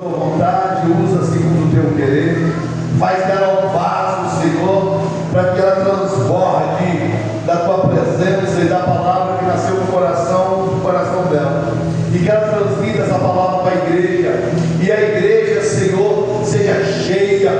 vontade, usa segundo o teu querer, faz dela um vaso, Senhor, para que ela transborde da tua presença e da palavra que nasceu no coração dela, e que ela transmita essa palavra para a igreja, e a igreja, Senhor, seja cheia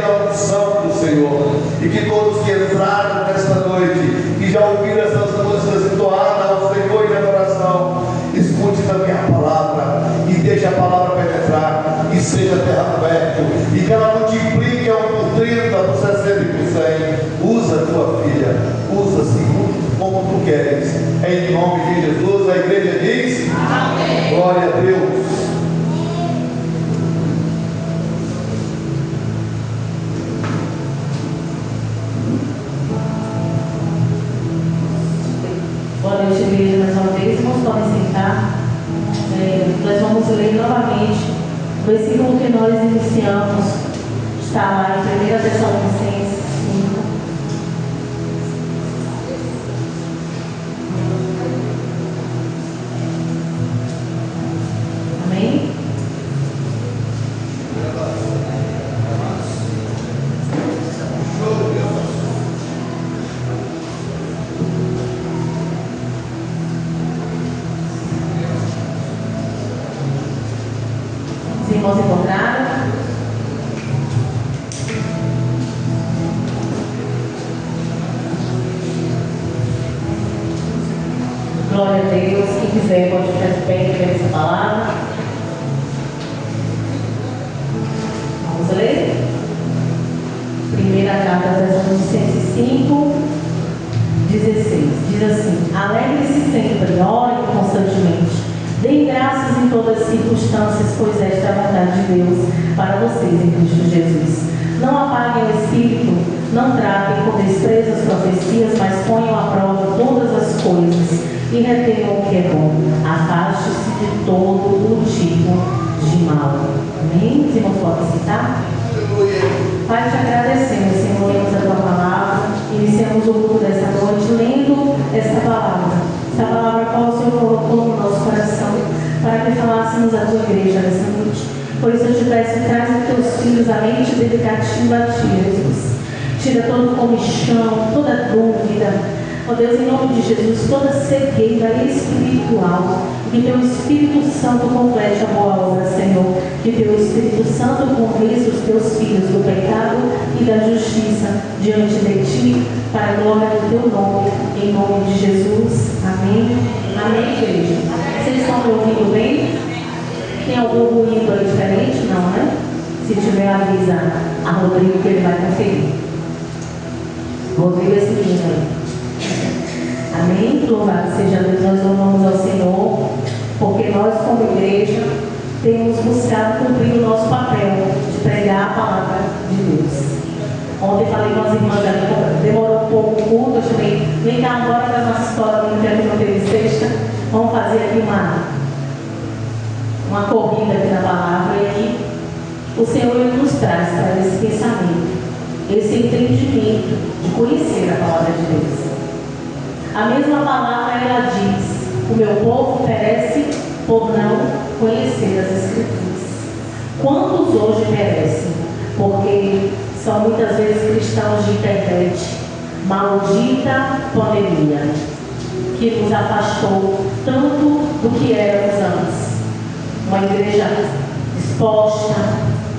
da unção do Senhor, e que todos que entraram nesta noite, que já ouviram essas músicas entoadas ao Senhor em adoração, escute também a palavra, e deixe a palavra penetrar, e seja terra fértil, e que ela multiplique por 30, por 60 e por 100. Usa a tua filha, usa segundo como tu queres, em nome de Jesus. A igreja diz: amém. Glória a Deus. Boa noite, igreja, mais uma vez. Irmãos, podem sentar. Nós vamos ler novamente o versículo que nós iniciamos. Está lá em 1 Tessalonicenses 5. Amém? Os irmãos encontraram? Glória a Deus. Quem quiser pode ficar de pé e ler essa palavra. Vamos ler? Primeira carta aos Tessalonicenses 5, 16. Diz assim: alegre-se sempre, orem constantemente. Deem graças em todas as circunstâncias, pois esta é a vontade de Deus para vocês em Cristo Jesus. Não apaguem o espírito, não tratem com desprezo as profecias, mas ponham à prova todas as coisas e retenham o que é bom. Afaste-se de todo o tipo de mal. Amém? Os irmãos podem citar? Pai, te agradecemos, Senhor, lemos a tua palavra, iniciamos o culto dessa noite lendo esta palavra. Essa palavra qual o Senhor colocou no nosso coração para que falássemos a tua igreja nessa noite. Por isso eu te peço, traz os teus filhos a mente dedicativa a ti, Jesus. Tira todo comichão, toda dúvida. Ó Deus, em nome de Jesus, toda cegueira espiritual, que teu Espírito Santo complete a boa obra, Senhor. Que teu Espírito Santo convença os teus filhos do pecado e da justiça diante de ti, para a glória do teu nome, em nome de Jesus. Amém. Amém, igreja. Vocês estão me ouvindo bem? Tem algum ruído aí diferente? Não, né? Se tiver, avisa a Rodrigo que ele vai conferir. Rodrigo é esse menino aí. Amém? Louvado seja Deus. Nós louvamos ao Senhor, porque nós, como igreja, temos buscado cumprir o nosso papel de pregar a palavra de Deus. Ontem falei com as irmãs ali, demorou um pouco o culto, eu chamei, vem cá agora para a nossa escola, que não teve sexta, vamos fazer aqui uma corrida aqui na palavra, e aí o Senhor nos traz para esse pensamento, esse entendimento de conhecer a palavra de Deus. A mesma palavra ela diz: o meu povo perece por não conhecer as Escrituras. Quantos hoje perecem? Porque são muitas vezes cristãos de internet. Maldita pandemia, que nos afastou tanto do que éramos antes. Uma igreja exposta,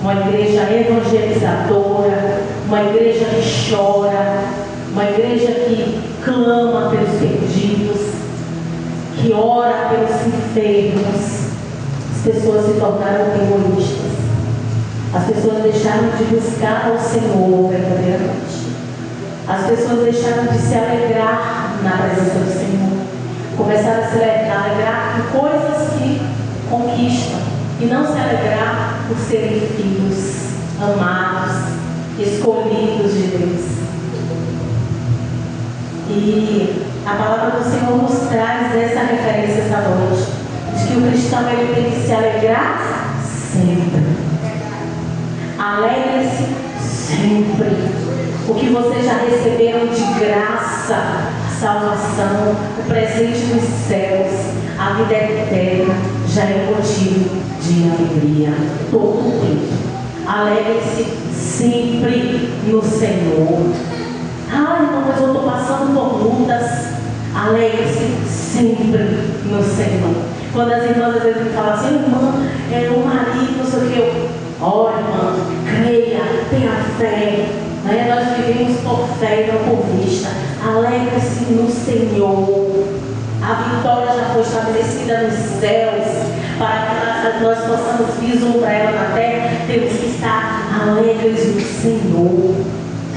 uma igreja evangelizadora, uma igreja que chora, uma igreja que clama pelos perdidos, que ora pelos enfermos. As pessoas se tornaram egoístas. As pessoas deixaram de buscar ao Senhor verdadeiramente. As pessoas deixaram de se alegrar na presença do Senhor. Começaram a se alegrar por coisas que conquistam e não se alegrar por serem filhos amados, escolhidos de Deus. E a palavra do Senhor nos traz essa referência essa noite, de que o cristão ele tem que se alegrar sempre. Alegre-se sempre. O que vocês já receberam de graça, a salvação, o presente dos céus, a vida eterna, já é motivo de alegria todo o tempo. Alegre-se sempre no Senhor. Ai, irmão, mas eu estou passando por lutas. Alegre-se sempre no Senhor. Quando as irmãs às vezes me falam assim, irmã, o marido, não sei o que, eu, ora, irmã, creia, tenha fé. Nós vivemos por fé e não por vista. Alegre-se no Senhor. A vitória já foi estabelecida nos céus. Para que nós possamos vislumbrar ela na terra, temos que estar alegres no Senhor,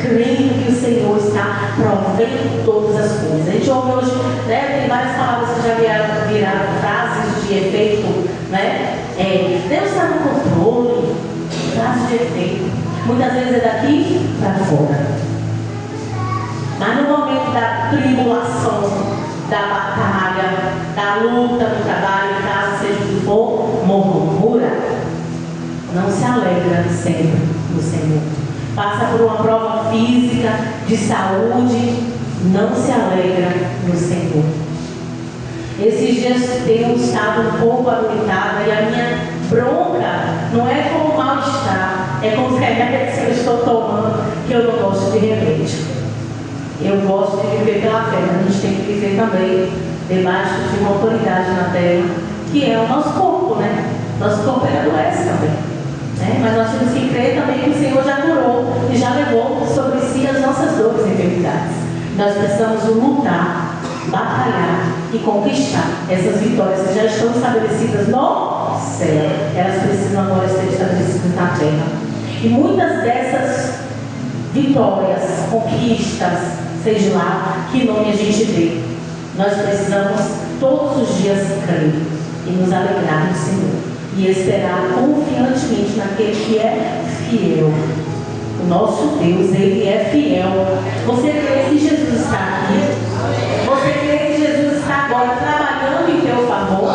crendo que o Senhor está provendo todas as coisas. A gente ouve hoje, tem várias palavras que já viraram frases de efeito, Deus está no controle, frase de efeito. Muitas vezes é daqui para fora. Mas no momento da tribulação, da batalha, da luta no trabalho, em casa, seja o que for, murmura, não se alegra sempre no Senhor. Passa por uma prova física, de saúde, não se alegra no Senhor. Esses dias tenho estado um pouco adoentada e a minha bronca não é com o mal-estar, é com os remédios que eu estou tomando, que eu não gosto de remédio. Eu gosto de viver pela fé, mas a gente tem que viver também debaixo de uma autoridade na terra, que é o nosso corpo, Nosso corpo adoece também, Mas nós temos que crer também que o Senhor já curou e já levou sobre si as nossas dores e enfermidades. Nós precisamos lutar, batalhar e conquistar essas vitórias que já estão estabelecidas no céu. Elas precisam agora ser estabelecidas na terra. E muitas dessas vitórias, conquistas, seja lá que nome a gente dê, nós precisamos todos os dias crer e nos alegrar no Senhor e esperar confiantemente naquele que é fiel. O nosso Deus, Ele é fiel. Você crê que Jesus está aqui? Você crê que Jesus está agora trabalhando em teu favor?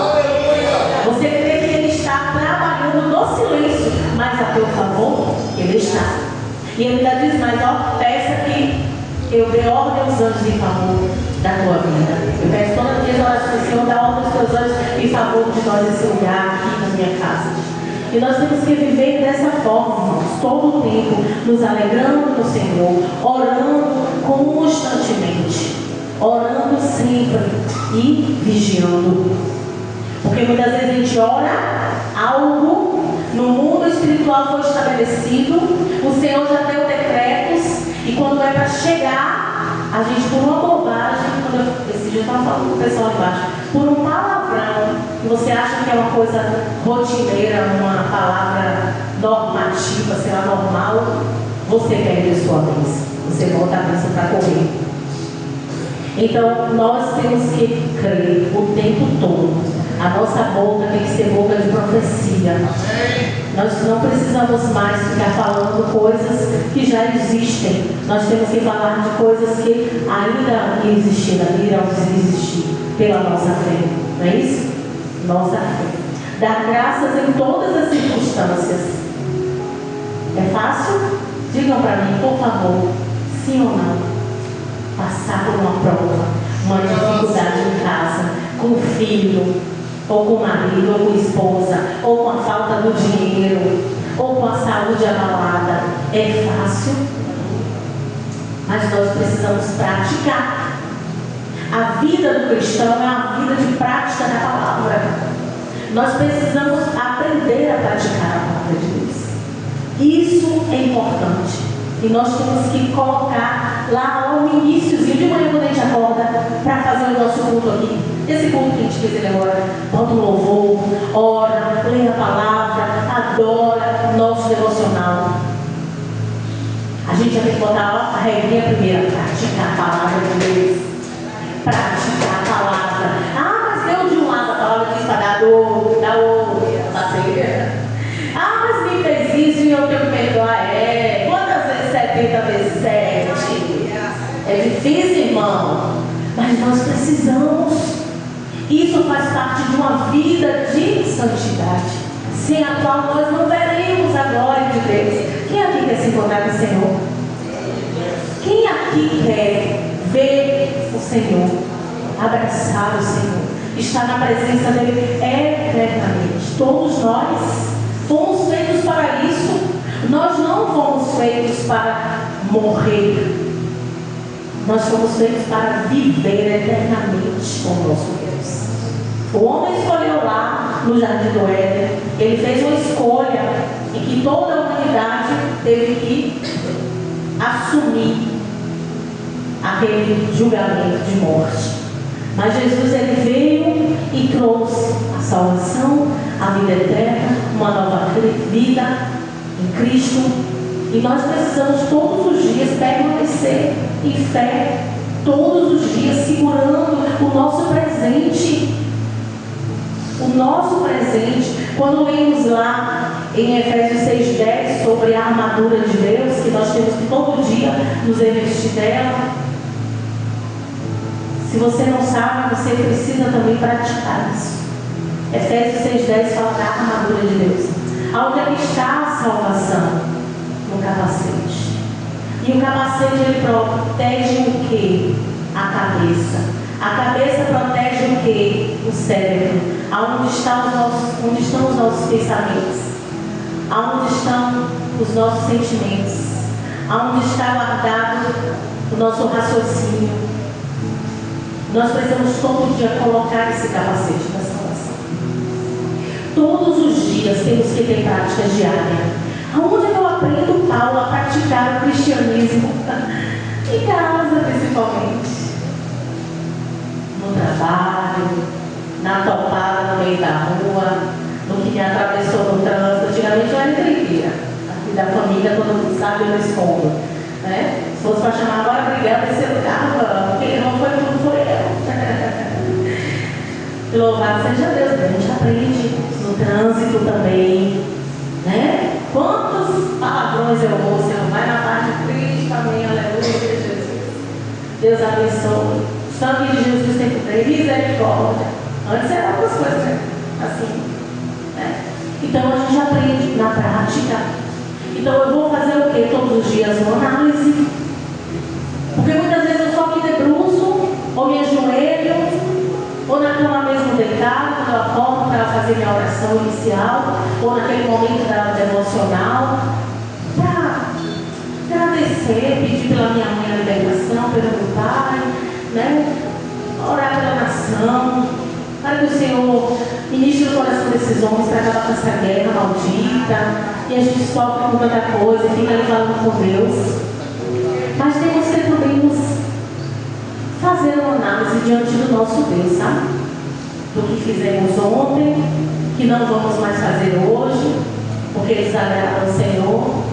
Você crê que Ele está trabalhando no silêncio, mas a teu favor? Ele está. E Ele ainda diz mais, peça que eu dê ordem aos anjos em favor da tua vida. Eu peço todas as orações, Senhor, dá ordem aos teus anjos em favor de nós nesse lugar, aqui na minha casa. E nós temos que viver dessa forma, irmãos, todo o tempo, nos alegrando no Senhor, orando constantemente, orando sempre e vigiando. Porque muitas vezes a gente ora, algo no mundo espiritual foi estabelecido, o Senhor já deu decretos, e quando é para chegar, a gente, por uma bobagem, esse dia eu estava falando com o pessoal embaixo, por um palavrão, que você acha que é uma coisa rotineira, uma palavra normativa, sei lá, normal, você perde a sua bênção, você volta a bênção para correr. Então, nós temos que crer o tempo todo. A nossa boca tem que ser boca de profecia. Nós não precisamos mais ficar falando coisas que já existem. Nós temos que falar de coisas que ainda irão existir pela nossa fé. Não é isso? Nossa fé. Dar graças em todas as circunstâncias. É fácil? Digam para mim, por favor, sim ou não? Passar por uma prova, uma dificuldade em casa, com o filho, ou com o marido, ou com a esposa, ou com a falta do dinheiro, ou com a saúde abalada. É fácil? Mas nós precisamos praticar. A vida do cristão é uma vida de prática da palavra. Nós precisamos aprender a praticar a palavra de Deus. Isso é importante. E nós temos que colocar lá no iníciozinho de manhã, quando a gente acorda, para fazer o nosso culto aqui. Esse culto que a gente fez ele agora, bota um louvor, ora, lê a palavra, adora o nosso devocional. A gente já tem que botar a regrinha primeira, praticar a palavra de Deus. Praticar a palavra. Ah, mas deu de um lado a palavra diz para dar dor, dá outro, mas me fez isso e eu tenho que perdoar. Quantas vezes 70 vezes 7? É difícil, irmão. Mas nós precisamos. Isso faz parte de uma vida de santidade, sem a qual nós não veremos a glória de Deus. Quem aqui quer se encontrar com o Senhor? Quem aqui quer ver o Senhor, abraçar o Senhor, estar na presença dele eternamente. Todos nós fomos feitos para isso. Nós não fomos feitos para morrer. Nós fomos feitos para viver eternamente com o nosso Deus. O homem escolheu lá no Jardim do Éden. Ele fez uma escolha em que toda a humanidade teve que assumir aquele julgamento de morte. Mas Jesus, ele veio e trouxe a salvação, a vida eterna, uma nova vida em Cristo. E nós precisamos todos os dias permanecer em fé, todos os dias segurando o nosso presente. O nosso presente. Quando lemos lá em Efésios 6,10 sobre a armadura de Deus, que nós temos que todo dia nos revestir dela. Se você não sabe, você precisa também praticar isso. Efésios 6,10 fala da armadura de Deus. Onde é que está a salvação? No capacete. E o capacete, ele protege o quê? A cabeça. A cabeça protege o quê? O cérebro. Onde estão os nossos pensamentos? Aonde estão os nossos sentimentos? Aonde está guardado o nosso raciocínio? Nós precisamos todo dia colocar esse capacete da salvação. Todos os dias temos que ter prática diária. Aonde é que eu aprendo, Paulo, a praticar o cristianismo? Em casa, principalmente. No trabalho, na topada no meio da rua, no que me atravessou no trânsito. Antigamente eu era entregueira. Aqui da família, todo mundo sabe, eu não escondo. Né? Se fosse para chamar agora, obrigada, esse lugar, porque não foi tudo, foi eu. Louvado seja Deus, a gente aprende no trânsito também. Né? Quantos palavrões eu ouço? Senhor, vai na paz de Cristo, amém, aleluia, Jesus. Deus abençoe. Sangue de Jesus tem poder, misericórdia. Antes eram outras coisas, né? Assim. Né? Então a gente aprende na prática. Então eu vou fazer o que todos os dias? Uma análise. Porque muitas vezes eu só me debruço, ou me ajoelho, ou na cama mesmo deitado, quando eu acordo para fazer minha oração inicial, ou naquele momento da devocional, para agradecer, pedir pela minha mãe a libertação, pelo meu pai, né? Orar pela nação, para que o Senhor ministre o coração desses homens para acabar com essa guerra maldita, e a gente sofre com tanta coisa e fica ali falando com Deus. Mas temos que também nos fazer uma análise diante do nosso Deus, sabe? Do que fizemos ontem, que não vamos mais fazer hoje, porque desagrada ao Senhor,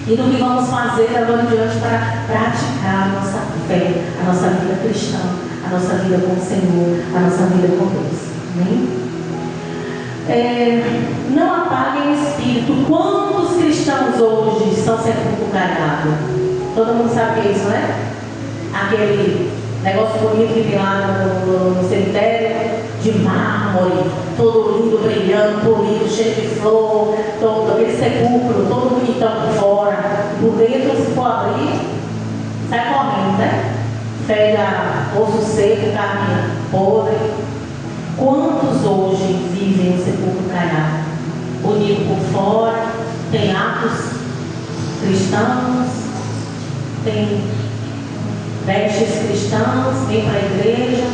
e do que vamos fazer agora em diante para praticar a nossa fé, a nossa vida cristã, a nossa vida com o Senhor, a nossa vida com Deus. Amém? Não apaguem o espírito. Quantos cristãos hoje estão sepulcro caiado? Todo mundo sabe o que é isso, né? Aquele negócio bonito que tem lá no cemitério, de mármore, todo lindo, brilhando, polido, cheio de flor, todo aquele sepulcro, todo bonitão por fora. Por dentro, se for abrir, sai correndo, né? Pega osso seco, carne podre. Quantos hoje vivem o sepulcro caiado? Bonito por fora, tem atos cristãos, tem vestes cristãs, vem para a igreja,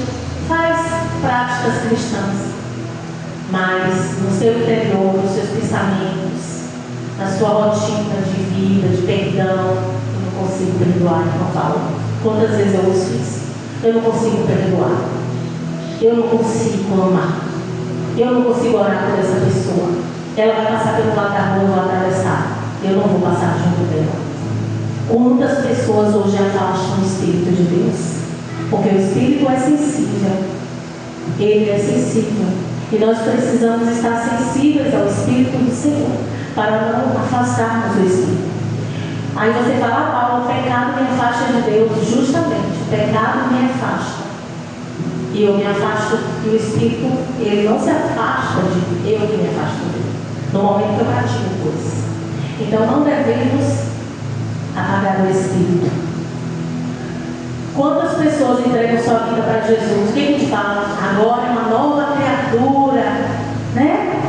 faz práticas cristãs, mas no seu interior, nos seus pensamentos, na sua rotina de vida, de perdão, eu não consigo perdoar, irmão Paulo. Quantas vezes eu ouço isso? Eu não consigo perdoar, eu não consigo amar, eu não consigo orar por essa pessoa. Ela vai passar pelo lado da rua, eu vou atravessar, eu não vou passar junto dela. Quantas pessoas hoje afastam o Espírito de Deus? Porque o Espírito é sensível. Ele é sensível. E nós precisamos estar sensíveis ao Espírito do Senhor para não afastarmos o Espírito. Aí você fala, Paulo, o pecado me afasta de Deus. Justamente, o pecado me afasta. E eu me afasto, e o Espírito, ele não se afasta de mim, eu que me afasto dele. No momento que eu pratico coisas. Então não devemos apagar o Espírito. Quantas pessoas entregam sua vida para Jesus? O que a gente fala? Agora é uma nova criatura, né?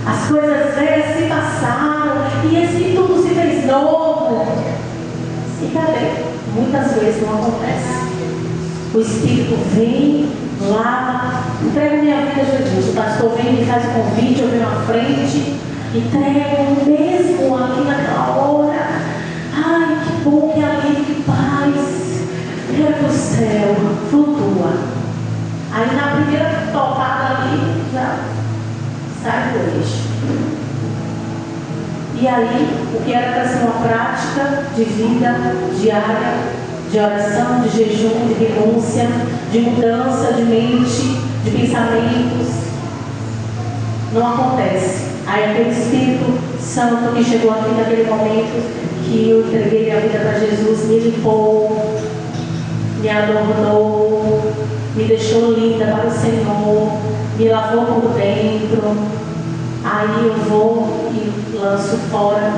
As coisas velhas se passaram e esse tudo se fez novo. E cadê? Muitas vezes não acontece. O Espírito vem, lava, entrega minha vida a Jesus. O pastor vem, me faz o convite, eu venho à frente, entrego mesmo aqui naquela hora. Ai, que bom, que alívio, que paz. Quero que o céu flutua. Aí na primeira tocada ali, já sai do eixo. E aí, o que era para ser uma prática de vida diária, de oração, de jejum, de renúncia, de mudança de mente, de pensamentos, não acontece. Aí aquele Espírito Santo que chegou aqui naquele momento, que eu entreguei minha vida para Jesus, me limpou, me adornou, me deixou linda para o Senhor, me lavou por dentro. Aí eu vou e lanço fora,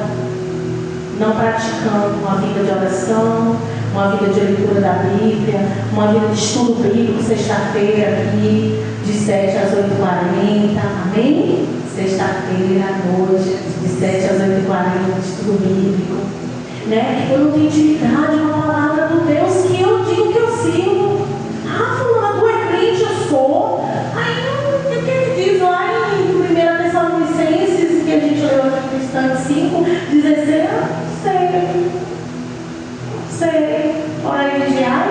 não praticando uma vida de oração, uma vida de leitura da Bíblia, uma vida de estudo bíblico, sexta-feira aqui, de 7 às 8h40, amém? Sexta-feira à noite, de 7 às 8h40, estudo bíblico, né? Eu não tenho intimidade com a palavra do Deus que eu digo que eu sirvo. Ah, fulana, tu é crente, eu sou. Aí, o que ele diz lá em 1 Tessalonicenses, que a gente leu aqui no instante 5, 16, sei, ora e vigiai.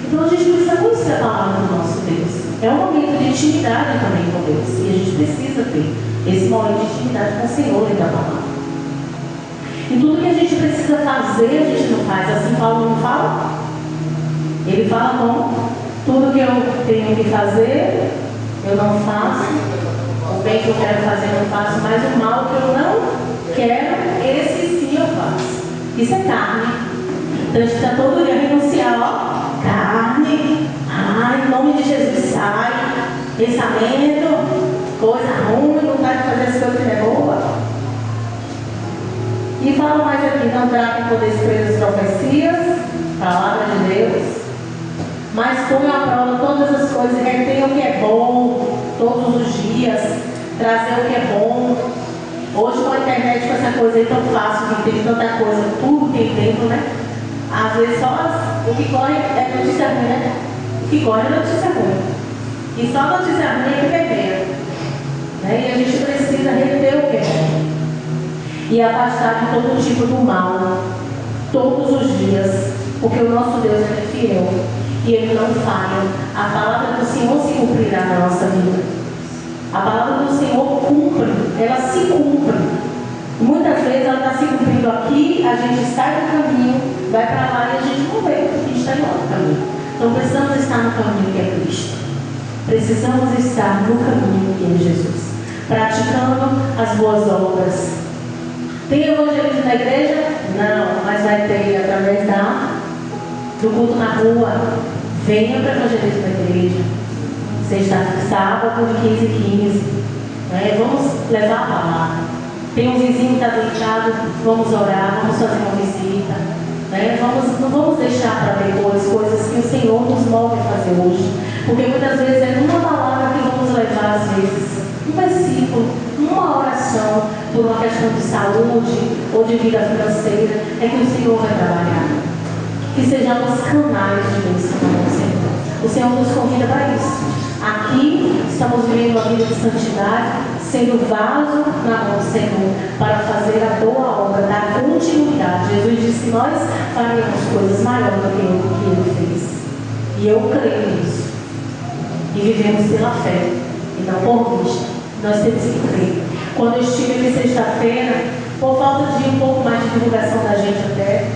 Então a gente precisa conhecer a palavra do nosso Deus. É um momento de intimidade também com Deus. E a gente precisa ter esse momento de intimidade com o Senhor e da palavra. E tudo que a gente precisa fazer, a gente não faz. Assim Paulo não fala? Ele fala, não, tudo que eu tenho que fazer, eu não faço. O bem que eu quero fazer, eu não faço. Mas o mal que eu não quero, esse sim eu faço. Isso é carne. Então a gente está todo dia a renunciar, ó, carne. Ai, em nome de Jesus, sai. Pensamento, coisa ruim, vontade de fazer as coisas que é boa. E fala mais aqui, não tratem por desprezo as profecias, palavra de Deus, mas ponham à prova todas as coisas, retenham o que é bom, todos os dias, trazer o que é bom. Hoje com a internet, com essa coisa aí tão fácil, que tem tanta coisa, tudo tem tempo, né? Às vezes só o que corre é notícia ruim, né? O que corre é notícia ruim. E só notícia ruim é que pegueia. Né? E a gente precisa reter o que é bom. E afastar de todo tipo do mal, todos os dias, porque o nosso Deus é fiel e Ele não falha. A palavra do Senhor se cumprirá na nossa vida. A palavra do Senhor cumpre, ela se cumpre. Muitas vezes ela está se cumprindo aqui, a gente sai do caminho, vai para lá e a gente não vê, porque a gente está em outro caminho. Então precisamos estar no caminho que é Cristo. Precisamos estar no caminho que é Jesus, praticando as boas obras. Tem evangelismo na igreja? Não, mas vai ter através do culto na rua. Venha para o evangelismo na igreja. Sábado de 15 em 15. Né? Vamos levar a palavra. Tem um vizinho que está deitado, vamos orar, vamos fazer uma visita. Né? Não vamos deixar para depois coisas que o Senhor nos move a fazer hoje. Porque muitas vezes é uma palavra que vamos levar, às vezes, um versículo, uma oração, por uma questão de saúde ou de vida financeira, é que o Senhor vai trabalhar. Que sejamos canais de bênção na mão do Senhor. O Senhor nos convida para isso. Aqui estamos vivendo uma vida de santidade, sendo vaso na mão do Senhor, para fazer a boa obra, dar continuidade. Jesus disse que nós faríamos coisas maiores do que Ele fez. E eu creio nisso. E vivemos pela fé, e não por vista. Nós temos que crer. Quando eu estive aqui sexta-feira, por falta de um pouco mais de divulgação da gente até,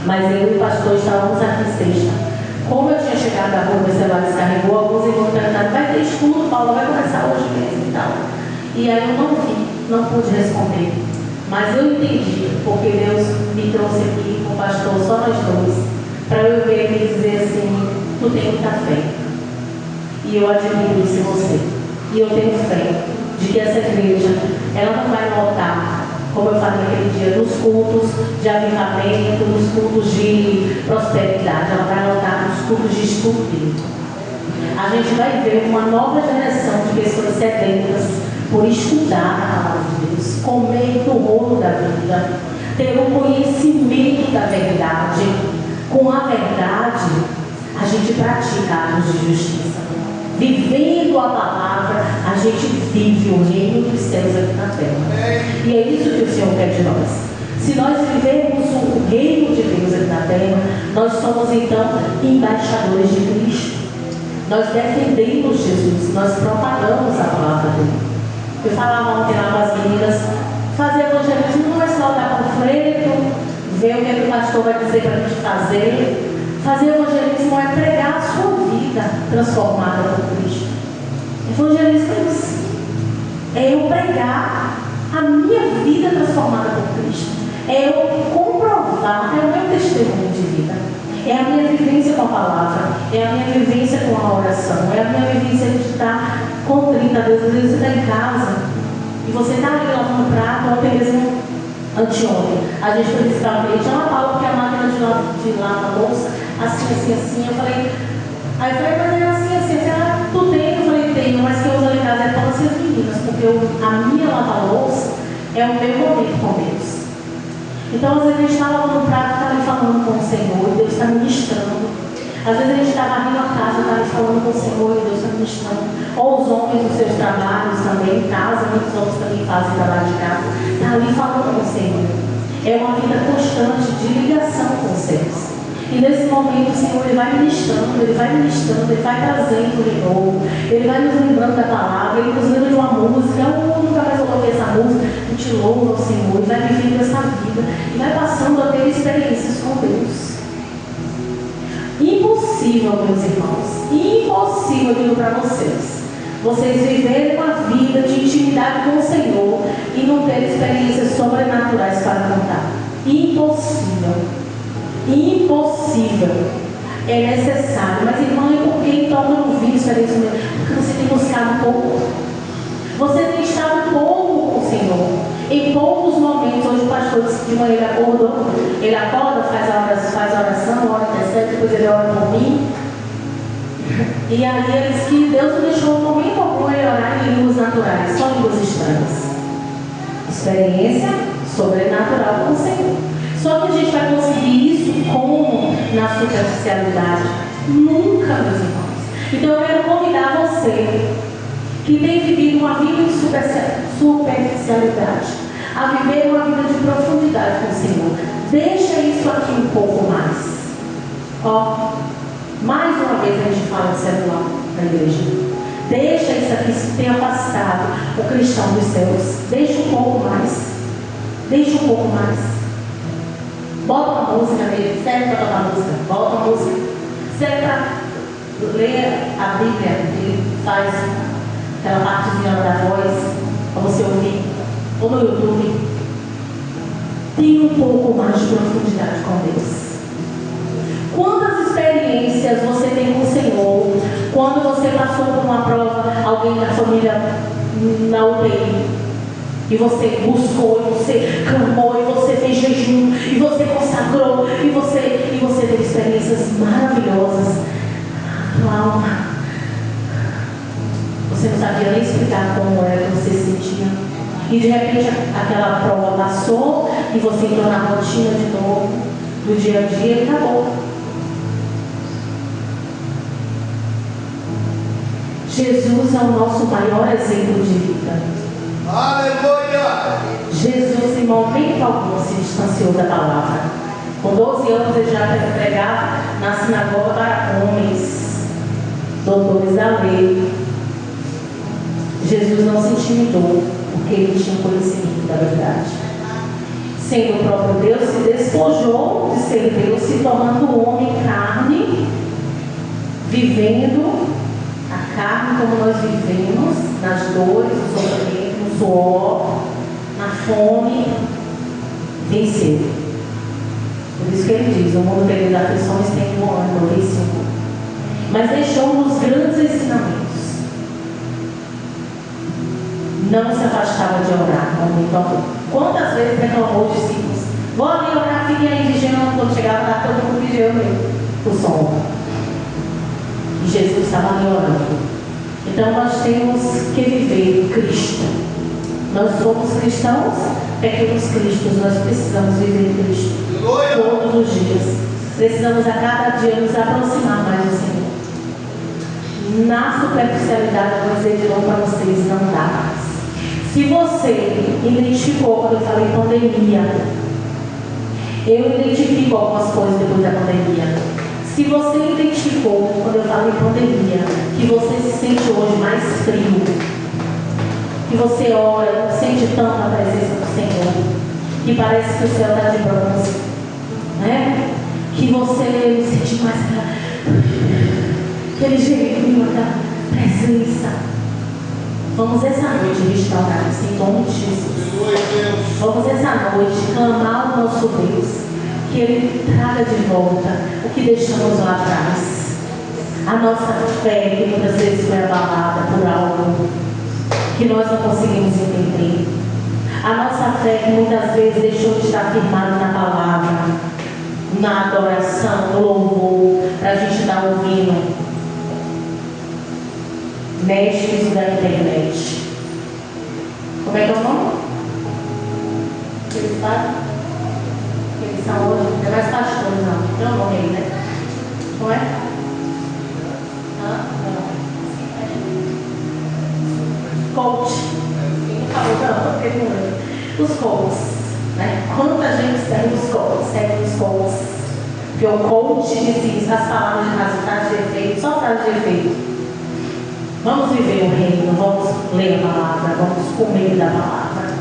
mas eu e o pastor estávamos aqui sexta. Como eu tinha chegado da rua, meu celular descarregou, alguns irmãos perguntaram, vai ter estudo, Paulo, vai começar hoje mesmo e tal. E aí eu não vi, não pude responder. Mas eu entendi, porque Deus me trouxe aqui com o pastor, só nós dois, para eu ver ele e dizer assim, tu tem muita fé. E eu admiro isso em você. E eu tenho fé de que essa igreja, ela não vai lotar como como eu falei naquele dia, nos cultos de avivamento, nos cultos de prosperidade. Ela vai anotar nos cultos de estudo bíblico. A gente vai ver uma nova geração de pessoas sedentas por estudar a palavra de Deus, comer do rolo da vida, ter um conhecimento da verdade. Com a verdade, a gente pratica atos de justiça. Vivendo a palavra, a gente vive o reino dos céus aqui na terra. E é isso que o Senhor quer de nós. Se nós vivermos o reino de Deus aqui na terra, nós somos então embaixadores de Cristo. Nós defendemos Jesus, nós propagamos a palavra dele. Eu falava ontem lá com as meninas, fazer evangelismo não é só dar panfleto, ver o que o pastor vai dizer para a gente fazer. Fazer evangelismo é pregar a sua vida transformada por Cristo. Evangelismo é isso. É eu pregar a minha vida transformada por Cristo. É eu comprovar, é o meu testemunho de vida. É a minha vivência com a palavra. É a minha vivência com a oração. É a minha vivência de estar contrita a Deus. Às vezes você está em casa e você está ali lavando o prato, ontem mesmo, anteontem. A gente foi visitar um cliente, ela fala porque a máquina de lavar a louça, assim. Eu falei, aí eu falei, mas é assim. Ela, tu tem? Eu falei, tenho, mas quem usa lá em casa é todas as meninas, porque a minha lava-louça é o meu momento com Deus. Então, às vezes a gente está lavando o prato, está ali falando com o Senhor, e Deus está ministrando. Às vezes a gente está varrendo a casa, está ali falando com o Senhor, e Deus está ministrando. Ou os homens nos seus trabalhos também, em casa, muitos homens também fazem trabalho de casa, está ali falando com o Senhor. É uma vida constante de ligação com os céus. E nesse momento o Senhor ele vai ministrando, ele vai trazendo de novo, ele vai nos lembrando da palavra, ele nos lembra de uma música, eu nunca mais coloquei essa música, a gente louva ao Senhor, e vai vivendo essa vida, e vai passando a ter experiências com Deus. Impossível, meus irmãos, impossível, eu digo para vocês viverem uma vida de intimidade com o Senhor e não ter experiências sobrenaturais para contar. Impossível. É necessário. Mas, irmã, por que então eu não vi experiência? Porque você tem buscado pouco. Você tem estado pouco com o Senhor. Em poucos momentos, hoje o pastor disse que de manhã ele acorda, faz a oração, ora intercede, depois ele ora por mim. E aí ele diz que Deus não deixou um momento algum ele orar em línguas naturais, só línguas estranhas. Experiência sobrenatural com o Senhor. Só que a gente vai conseguir isso como na superficialidade? Nunca, meus irmãos. Então eu quero convidar você que tem vivido uma vida de superficialidade a viver uma vida de profundidade com o Senhor. Deixa isso aqui um pouco mais. Mais uma vez a gente fala de celular na igreja. Deixa isso aqui se ter afastado o cristão dos céus. Deixa um pouco mais. Bota uma música nele, serve para tocar música, bota uma música, serve para ler a Bíblia, ele faz aquela partezinha da voz, para você ouvir, ou no YouTube. Tenha um pouco mais de profundidade com Deus. Quantas experiências você tem com o Senhor, quando você passou por uma prova, alguém da família na UTI, e você buscou, e você clamou, e você fez jejum, e você consagrou, e você teve experiências maravilhosas. Tua alma, você não sabia nem explicar como era que você se sentia. E de repente aquela prova passou, e você entrou na rotina de novo, do dia a dia, e acabou. Jesus é o nosso maior exemplo de vida. Aleluia! Jesus em momento algum se distanciou da palavra. Com 12 anos ele já pregava na sinagoga para homens, doutores da lei. Jesus não se intimidou, porque ele tinha conhecimento da verdade. Sendo o próprio Deus, se despojou de ser Deus, se tornando homem carne, vivendo a carne como nós vivemos, nas dores, no sofrimento, no suor, na fome, venceu. Por isso que ele diz, o mundo tem aflições, tem um ano, venceu. Mas deixou-nos grandes ensinamentos. não se afastava de orar. Então, quantas vezes reclamou os discípulos? Vou ali orar, fiquem aí vigiando. Quando chegava lá, todo mundo vigiando o som. E Jesus estava ali orando. Então nós temos que viver Cristo. Nós somos cristãos, pequenos cristos. Nós precisamos viver Cristo todos os dias. Precisamos a cada dia nos aproximar mais do Senhor. Na superficialidade, eu vou dizer de novo para vocês, não dá mais. Se você identificou, quando eu falei pandemia, eu identifico algumas coisas depois da pandemia. Se você identificou, quando eu falei pandemia, que você se sente hoje mais frio, que você ora, não sente tanto a presença do Senhor, que parece que o céu está de bronze, né? Que você sente mais aquele jeitinho da presença. Vamos essa noite restaurar isso em nome de Jesus. Vamos essa noite clamar ao nosso Deus, que Ele traga de volta o que deixamos lá atrás. A nossa fé, que muitas vezes foi abalada por algo que nós não conseguimos entender. A nossa fé, que muitas vezes deixou de estar firmada na palavra, na adoração, no louvor, para a gente estar ouvindo mestres da internet. Como é que é o nome? Eles sabem? Eles são hoje, não é mais pastores, não. Tem um nome aí, né? Não é? Coach. Quem falou não? Porque não é. Os coaches, né? Quanta gente segue os coaches, Porque o coach diz isso, as palavras de resultado de efeito, só frase de efeito. Vamos viver o reino, vamos ler a palavra, vamos comer da palavra.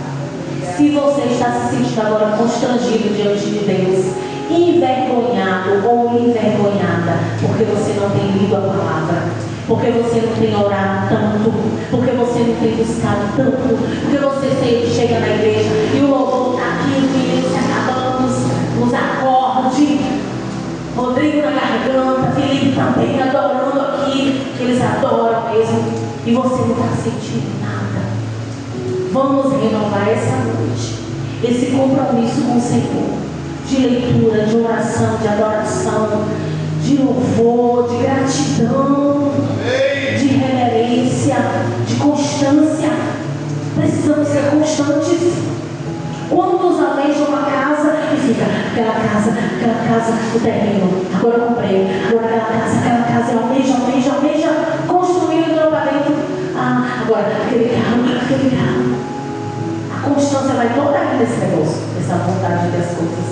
Se você está se sentindo agora constrangido diante de Deus, envergonhado ou envergonhada, porque você não tem lido a palavra, porque você não tem orado tanto, porque você não tem buscado tanto, porque você chega na igreja e o louvor está aqui, o menino se acabando nos acordes, Rodrigo na garganta, Felipe também adorando aqui, que eles adoram mesmo, e você não está sentindo nada. Vamos renovar essa noite esse compromisso com o Senhor, de leitura, de oração, de adoração, de louvor, de gratidão, de reverência, de constância. Precisamos ser constantes. Quantos almejam uma casa e fica aquela casa, o terreno, agora eu comprei, agora aquela casa, eu almeja, construindo e para dentro. Agora aquele carro. A constância vai toda aqui nesse negócio, essa vontade das coisas.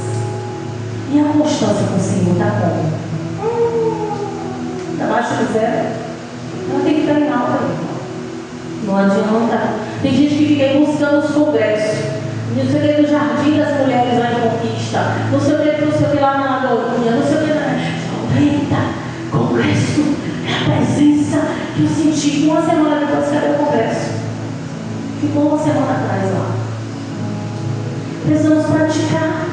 E a constância com o Senhor está como? Está abaixo de zero? Ela tem que estar em alta. Não adianta. Tem gente que fica buscando os congressos. Não sei o que do Jardim das Mulheres lá em Conquista. Não sei o que lá na Lagoinha. Não sei o que na... Eita, congresso. É a presença que eu senti. Uma semana depois, cadê o congresso? Ficou uma semana atrás lá. Precisamos praticar.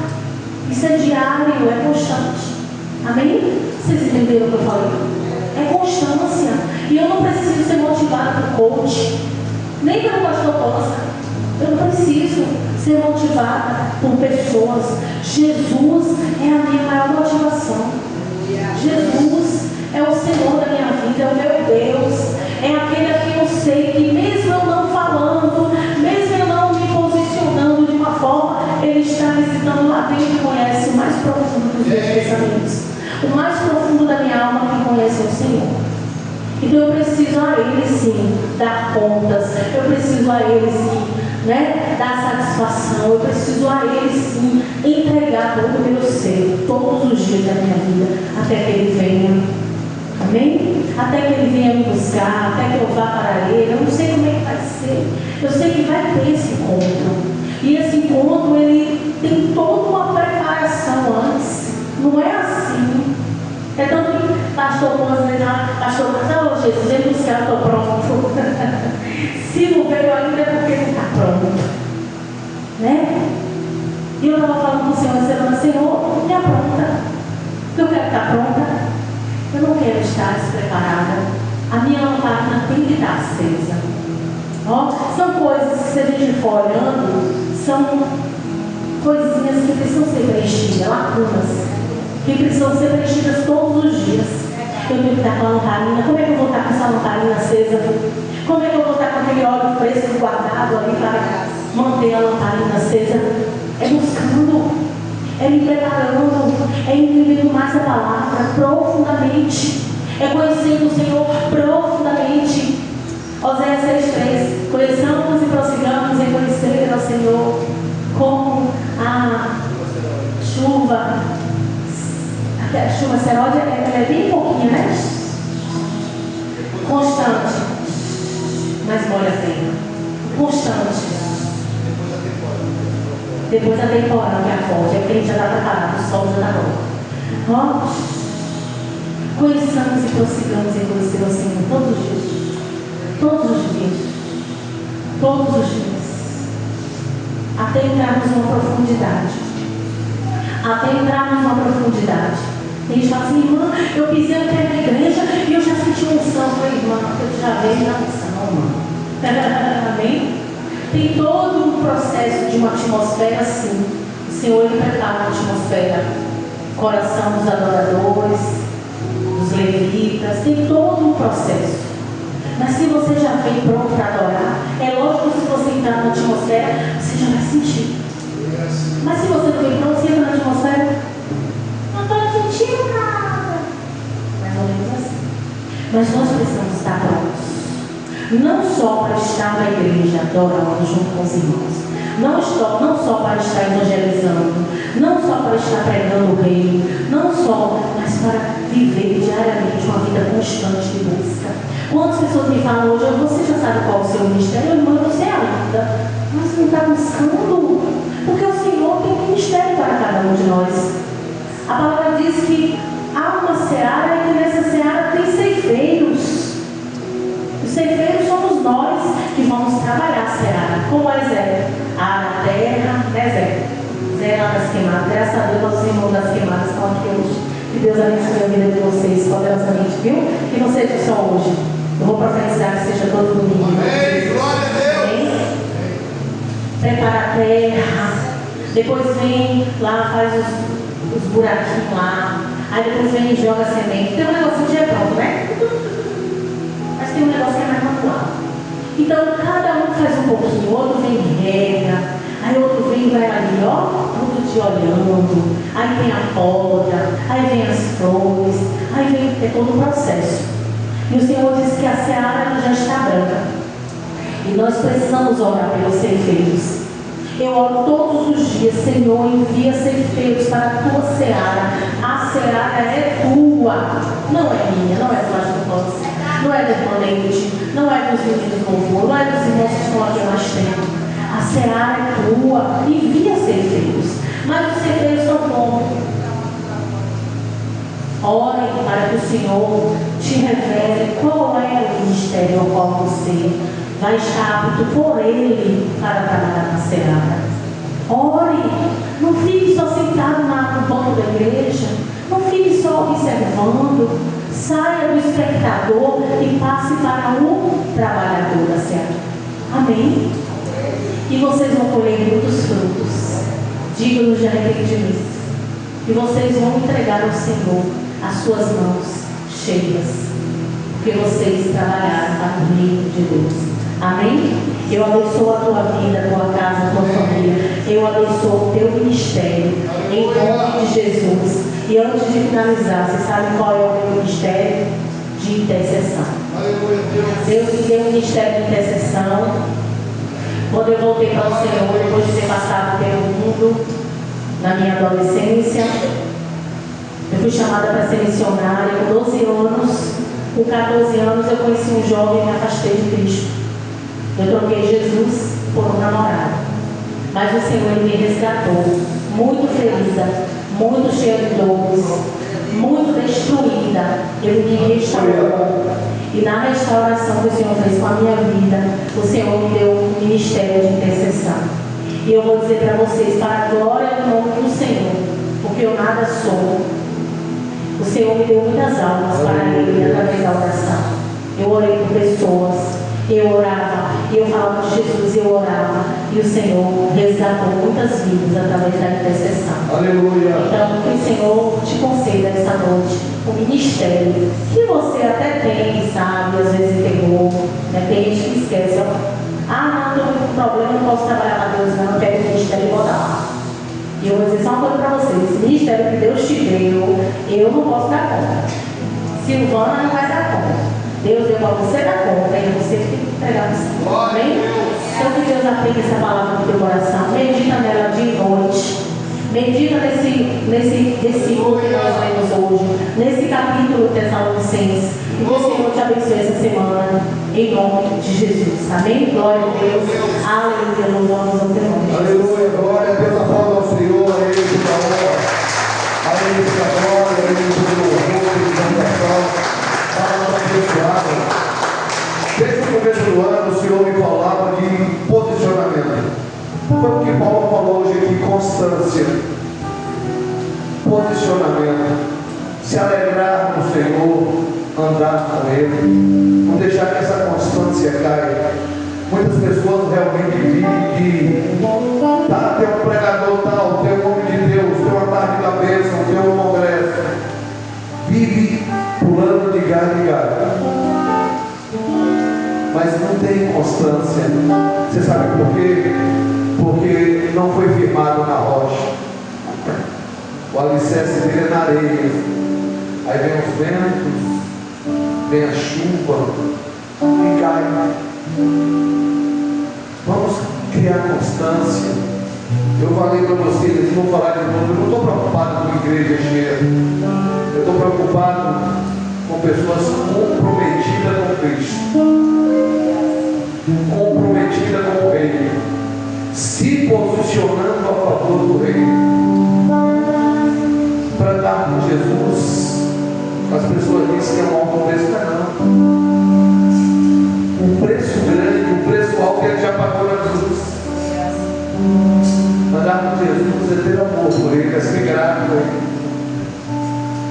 Isso é diário, é constante. Amém? Vocês entenderam o que eu falei? É constância. E eu não preciso ser motivada por coach, nem pelo pastor Costa. Eu não preciso ser motivada por pessoas. Jesus é a minha maior motivação. Jesus é o Senhor da minha vida, é o meu Deus. É aquele a quem eu sei que mesmo eu não falando, mesmo eu não me posicionando de uma forma, Ele está visitando lá dentro e conhece o mais profundo dos meus pensamentos. O mais profundo da minha alma que conhece é o Senhor. Então eu preciso a Ele sim dar contas, eu preciso a Ele sim, né, dar satisfação, eu preciso a Ele sim entregar todo o meu ser, todos os dias da minha vida, até que Ele venha. Amém? Até que Ele venha me buscar, até que eu vá para Ele. Eu não sei como é que vai ser, eu sei que vai ter esse encontro. E esse encontro, ele tem toda uma preparação antes. Não é assim. É tanto que pastor pastor, Jesus, vem buscar, estou pronto. Se não veio ainda é porque não está pronto. Né? E eu estava falando com o Senhor essa semana, Senhor, me apronta. Eu quero estar pronta. Eu não quero estar despreparada. A minha lamparina tem que estar acesa. Ó, são coisas que, se a gente for olhando, são coisinhas que precisam ser preenchidas, lacunas, que precisam ser preenchidas todos os dias. Eu tenho que estar com a lamparina. Como é que eu vou estar com essa lamparina acesa? Como é que eu vou estar com aquele óleo fresco guardado ali para manter a lamparina acesa? É buscando, é me preparando, é entendendo mais a palavra profundamente, é conhecendo o Senhor profundamente. Oséias 6,3: conheçamos e prossigamos em conhecer ao Senhor como a chuva. A chuva seródia, ela é bem pouquinho, né? Constante, mas molha a terra. Constante. Depois da temporada que é forte, é porque a gente já está preparado, o sol já está bom. Ó, conheçamos e prossigamos em conhecer o Senhor todos os dias. Todos os dias. Todos os dias. Até entrarmos numa profundidade. Até entrarmos numa profundidade. Tem gente que fala assim: irmã, eu pisei aqui na igreja e eu já senti unção. Eu falei: irmã, eu já vejo na unção, irmã. Amém? Tem todo um processo de uma atmosfera assim. O Senhor, ele prepara a atmosfera. Coração dos adoradores, dos levitas. Tem todo um processo. Mas se você já vem pronto para adorar, é lógico que se você entrar na atmosfera, você já vai sentir. Mas se você não vem pronto, você entra na atmosfera, não estou sentindo nada. Mais ou menos assim. Mas nós precisamos estar prontos. Não só para estar na igreja adorando junto com os irmãos. Não só para estar evangelizando. Não só para estar pregando o reino. Não só, mas para viver diariamente uma vida constante de busca. Quantas pessoas me falam hoje: você já sabe qual é o seu ministério? Irmã, você é ainda. Mas não está buscando. Porque o Senhor tem um ministério para cada um de nós. A palavra diz que há uma seara e que nessa seara tem ceifeiros. Os ceifeiros somos nós que vamos trabalhar a seara. Como é Zé? A terra, né, Zé? Zé lá das queimadas. Graças a Deus, nossos irmãos das queimadas estão aqui hoje. Que Deus abençoe a vida de vocês poderosamente, viu? Que não seja só hoje. Eu vou profetizar que seja todo domingo. Amém. Glória a Deus. Amém? Prepara a terra. Depois vem lá, faz os buraquinhos lá. Aí depois vem e joga a semente. Tem um negocinho que já é pronto, né? Mas tem um negócio que é mais manual. Então cada um faz um pouquinho. Outro vem e rega. Aí outro vem e vai ali, ó, tudo te olhando. Aí tem a poda. Aí vem as flores. Aí vem todo o processo. E o Senhor disse que a seara já está branca. E nós precisamos orar pelos ceifeiros. Eu oro todos os dias: Senhor, envia ceifeiros para a tua seara. A seara é tua. Não é minha, não é do Pastor, não é do irmão Leite, não é dos meninos do louvor, não é dos irmãos que estão aqui há mais tempo. A seara é tua. Envia ceifeiros. Mas os ceifeiros são como? Orem para que o Senhor te revele qual é o ministério ao qual você vai estar apto por Ele para trabalhar na seara. Ore, não fique só sentado no banco da igreja, não fique só observando, saia do espectador e passe para o trabalhador da seara. Amém? E vocês vão colher muitos frutos dignos de arrependimento, e vocês vão entregar ao Senhor as suas mãos cheias, porque vocês trabalharam para o reino de Deus. Amém? Eu abençoo a tua vida, a tua casa, a tua família. Eu abençoo o teu ministério, em nome de Jesus. E antes de finalizar, você sabe qual é o meu ministério? De intercessão. Deus me deu um ministério de intercessão. Quando eu voltei para o Senhor, depois de ter passado pelo mundo, na minha adolescência, eu fui chamada para ser missionária com 12 anos. Com 14 anos eu conheci um jovem e me afastei de Cristo. Eu troquei Jesus por um namorado. Mas o Senhor, Ele me resgatou. Muito ferida, muito cheia de dores, muito destruída. Ele me restaurou. E na restauração que o Senhor fez com a minha vida, o Senhor me deu um ministério de intercessão. E eu vou dizer para vocês, para a glória do nome do Senhor, porque eu nada sou. O Senhor me deu muitas almas para Ele através da oração. Eu orei por pessoas, eu orava, e eu falava de Jesus, eu orava, e o Senhor resgatou muitas vidas através da intercessão. Aleluia. Então, que o Senhor te conceda essa noite o ministério que você até tem, sabe, às vezes pegou, né? Tem gente que esquece, ó. Ah, não, estou com problema, não posso trabalhar para Deus, não, eu quero o ministério e botar lá. E eu vou dizer só uma coisa para vocês: esse ministério que Deus te deu, eu não posso dar conta. Silvana não vai dar conta. Deus deu para você dar conta, e você que tem que entregar no Senhor. Amém? Então, que Deus aplique essa palavra no teu coração. Medita nela dia e noite. Medita nesse versículo que nós lemos hoje, nesse capítulo de Tessalonicenses. E que o Senhor te abençoe essa semana, em nome de Jesus. Amém? Glória a Deus. Aleluia. Louvamos ao teu nome. Aleluia. Glória a Deus. Aplauda ao Senhor. A Ele toda a honra. A Ele toda a glória. A Ele todo o louvor. Exaltação. Palavra abençoada. Desde o começo do ano, o Senhor me falava de posicionamento. Foi o que Paulo falou hoje aqui: constância, posicionamento, se alegrar no Senhor, andar com Ele, não deixar que essa constância caia. Muitas pessoas realmente vivem que tem um pregador tal, tem um homem de Deus, tem uma tarde da bênção, tem um congresso, vive pulando de galho em galho, mas não tem constância. Você sabe por quê? Porque não foi firmado na rocha. O alicerce dele é na areia. Aí vem os ventos, vem a chuva e cai. Vamos criar constância. Eu falei para vocês, vou falar de novo, eu não estou preocupado com igreja cheia. Eu estou preocupado com pessoas comprometidas com Cristo, comprometidas com o Rei, se posicionando a favor do Rei, para dar com Jesus. As pessoas dizem que é um alto preço, não. Um preço grande, um preço alto, ele já pagou na cruz. Andar com Jesus é ter amor por Ele, é ser grato por Ele.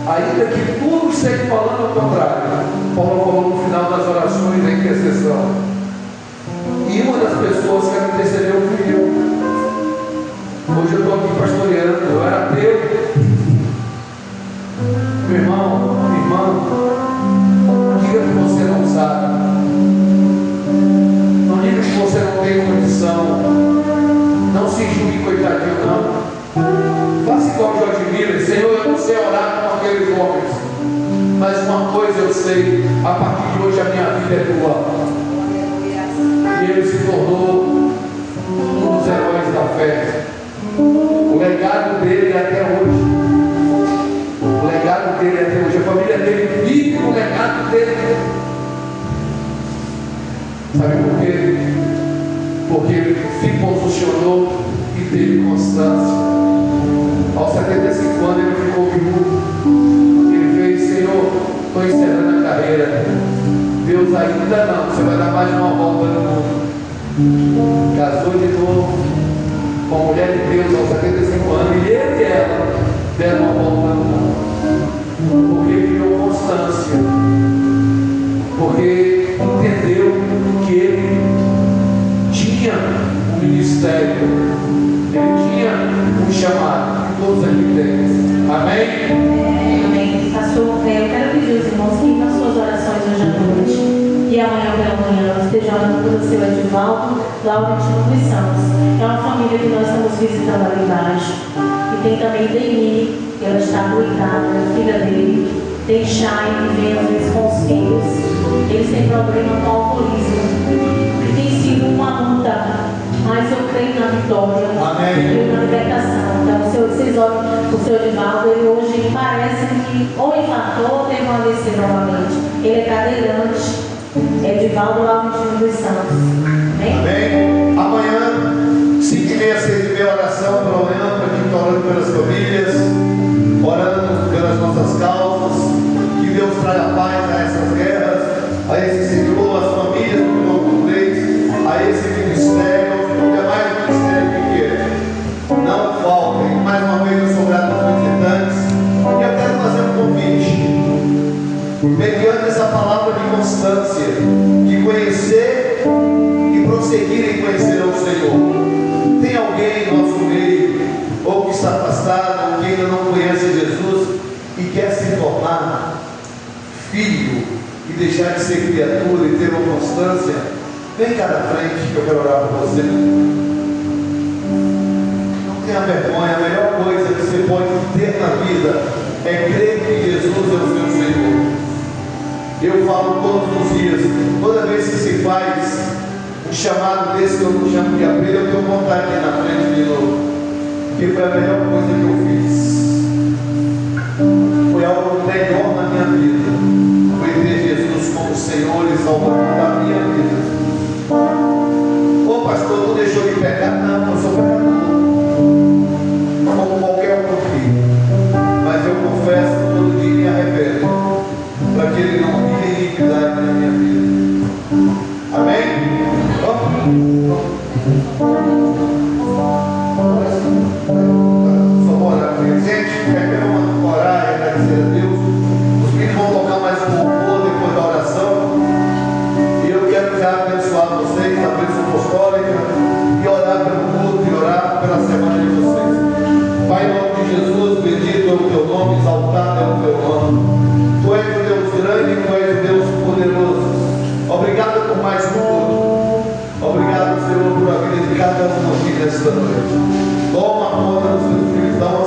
Ainda que tudo esteja falando ao contrário. Paulo falou no final das orações da intercessão. E uma das pessoas que me intercedeu fui eu. Hoje eu estou aqui pastoreando, eu era ateu. Meu irmão, minha irmã, não diga que você não sabe. Não diga que você não tem condição. Não se julgue coitadinho, não. Faça igual o Jorge Miller: Senhor, eu não sei orar com aqueles homens, mas uma coisa eu sei: a partir de hoje a minha vida é tua. E ele se tornou um dos heróis da fé. O legado dele é até hoje. O legado dele é até hoje. A família dele vive o legado dele. Sabe por quê? Porque ele se posicionou e teve constância. Aos 75 anos ele ficou viúvo. Ele fez: Senhor, estou encerrando a carreira. Deus, ainda não, você vai dar mais uma volta no mundo. Casou de novo com a mulher de Deus aos 75 anos, e ele e ela deram uma volta no mundo. Porque criou constância. Porque entendeu que ele tinha um ministério, ele tinha um chamado, que todos aqui têm. Amém? Amém. Pastor, eu quero pedir aos irmãos que nas suas orações hoje à noite e amanhã pela manhã estejam orando pelo seu Edivaldo, Laurentino dos Santos. É uma família que nós estamos visitando ali embaixo. E tem também Deni, que ela está doidada, filha dele. Tem Chay, que vem às vezes com os filhos. Eles têm problema com o alcoolismo. E tem sido uma luta, mas eu creio na vitória. Amém. Eu creio na libertação. Então, vocês olham o seu Edivaldo, ele hoje parece que ou infartou ou teve um AVC novamente. Ele é cadeirante. Edivaldo Laurentino dos Santos. Amém? Amém. Amanhã, 5h30, 6h30, oração pela manhã, para quem está orando pelas famílias, orando pelas nossas causas. Que Deus traga paz a essas guerras, a esse Senhor, as famílias do quilômetro 3, a esse ministério, aos demais ministérios que não faltem. Mais uma vez eu sou grato aos visitantes e eu quero fazer um convite, mediante essa palavra de constância, de conhecer deixar de ser criatura e ter uma constância, vem cá na frente que eu quero orar por você. Não tenha vergonha, a melhor coisa que você pode ter na vida é crer que Jesus é o seu Senhor. Eu falo todos os dias, toda vez que se faz um chamado desse que eu não chamo de apelo, eu tenho vontade de ir na frente de novo, porque foi a melhor coisa que eu fiz. Foi algo melhor na minha vida, foi ter Jesus como Senhor e Salvador da minha vida. Ô pastor, tu deixou de pecar? Não, eu sou pecador, como qualquer outro filho, mas eu confesso todo dia e me arrependo, para que Ele não tenha iniquidade na minha vida. Amém? Só orar com ele. Gente, vamos orar e agradecer a Deus. Os filhos vão tocar mais um louvor depois da oração. E eu quero já abençoar vocês, a bênção apostólica, e orar pelo culto, e orar pela semana de vocês. Pai, em nome de Jesus, bendito é o teu nome, exaltado é o teu nome. Tu és o Deus grande, tu és o Deus poderoso. Obrigado por mais um culto. Obrigado, Senhor, por a vida de cada um aqui nesta noite. Toma conta dos teus filhos, dá uma